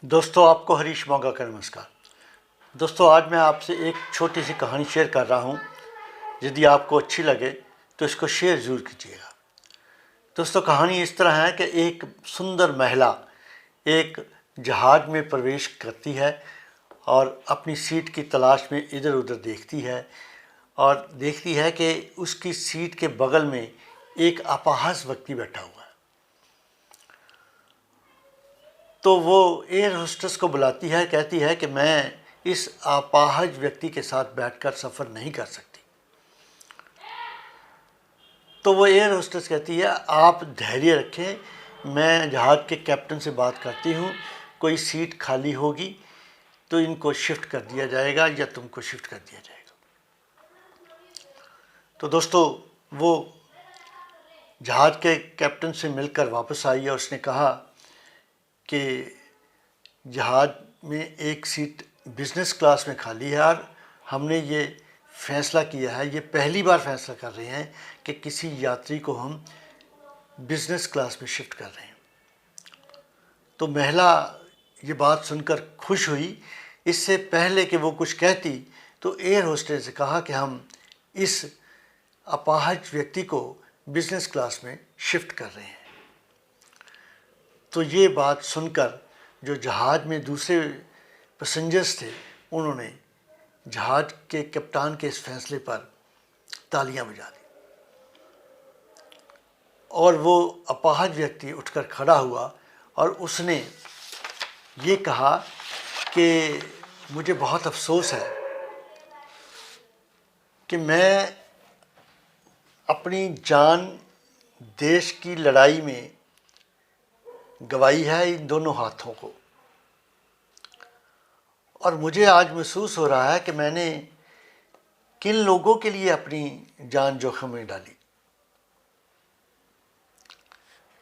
दोस्तों, आपको हरीश मोंगा का नमस्कार। दोस्तों, आज मैं आपसे एक छोटी सी कहानी शेयर कर रहा हूँ। यदि आपको अच्छी लगे तो इसको शेयर ज़रूर कीजिएगा। दोस्तों, कहानी इस तरह है कि एक सुंदर महिला एक जहाज़ में प्रवेश करती है और अपनी सीट की तलाश में इधर उधर देखती है और देखती है कि उसकी सीट के बगल में एक अपाहज व्यक्ति बैठा हुआ है। तो वो एयर होस्टेस को बुलाती है, कहती है कि मैं इस अपाहज व्यक्ति के साथ बैठकर सफ़र नहीं कर सकती। तो वो एयर होस्टेस कहती है, आप धैर्य रखें, मैं जहाज़ के कैप्टन से बात करती हूँ, कोई सीट खाली होगी तो इनको शिफ्ट कर दिया जाएगा या तुमको शिफ्ट कर दिया जाएगा। तो दोस्तों, वो जहाज़ के कैप्टन से मिलकर वापस आई और उसने कहा कि जहाज़ में एक सीट बिज़नेस क्लास में खाली है और हमने ये फ़ैसला किया है, ये पहली बार फ़ैसला कर रहे हैं कि किसी यात्री को हम बिज़नेस क्लास में शिफ्ट कर रहे हैं। तो महिला ये बात सुनकर खुश हुई। इससे पहले कि वो कुछ कहती तो एयर होस्टेस ने कहा कि हम इस अपाहज व्यक्ति को बिज़नेस क्लास में शिफ्ट कर रहे हैं। तो ये बात सुनकर जो जहाज़ में दूसरे पैसेंजर्स थे, उन्होंने जहाज़ के कप्तान के इस फैसले पर तालियां बजा दी और वो अपाहज व्यक्ति उठकर खड़ा हुआ और उसने ये कहा कि मुझे बहुत अफसोस है कि मैं अपनी जान देश की लड़ाई में गवाई है इन दोनों हाथों को, और मुझे आज महसूस हो रहा है कि मैंने किन लोगों के लिए अपनी जान जोखिम में डाली।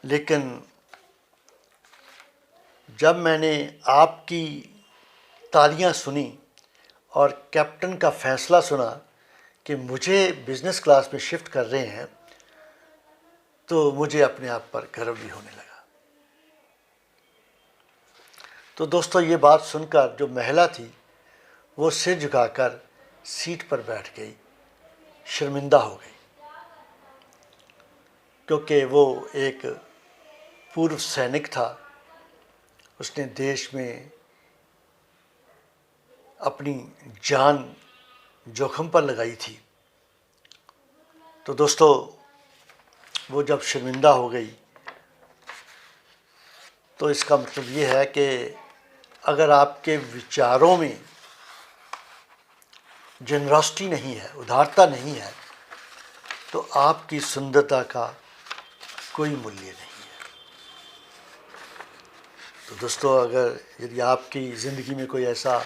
लेकिन जब मैंने आपकी तालियां सुनी और कैप्टन का फैसला सुना कि मुझे बिज़नेस क्लास में शिफ्ट कर रहे हैं, तो मुझे अपने आप पर गर्व भी होने लगा। तो दोस्तों, ये बात सुनकर जो महिला थी वो सिर झुकाकर सीट पर बैठ गई, शर्मिंदा हो गई, क्योंकि वो एक पूर्व सैनिक था। उसने देश में अपनी जान जोखिम पर लगाई थी। तो दोस्तों, वो जब शर्मिंदा हो गई तो इसका मतलब ये है कि अगर आपके विचारों में जनरॉसिटी नहीं है, उदारता नहीं है, तो आपकी सुंदरता का कोई मूल्य नहीं है। तो दोस्तों, अगर यदि आपकी ज़िंदगी में कोई ऐसा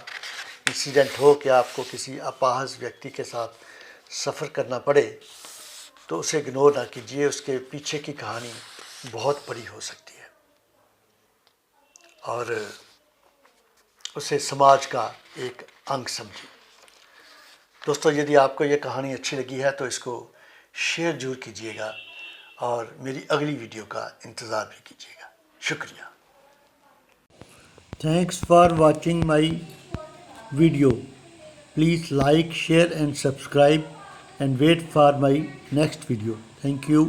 इंसिडेंट हो कि आपको किसी अपाहज व्यक्ति के साथ सफ़र करना पड़े, तो उसे इग्नोर ना कीजिए। उसके पीछे की कहानी बहुत बड़ी हो सकती है और उसे समाज का एक अंग समझिए। दोस्तों, यदि आपको ये कहानी अच्छी लगी है तो इसको शेयर जरूर कीजिएगा और मेरी अगली वीडियो का इंतज़ार भी कीजिएगा। शुक्रिया। Thanks for watching my video. Please like, share and subscribe and wait for my next video. Thank you.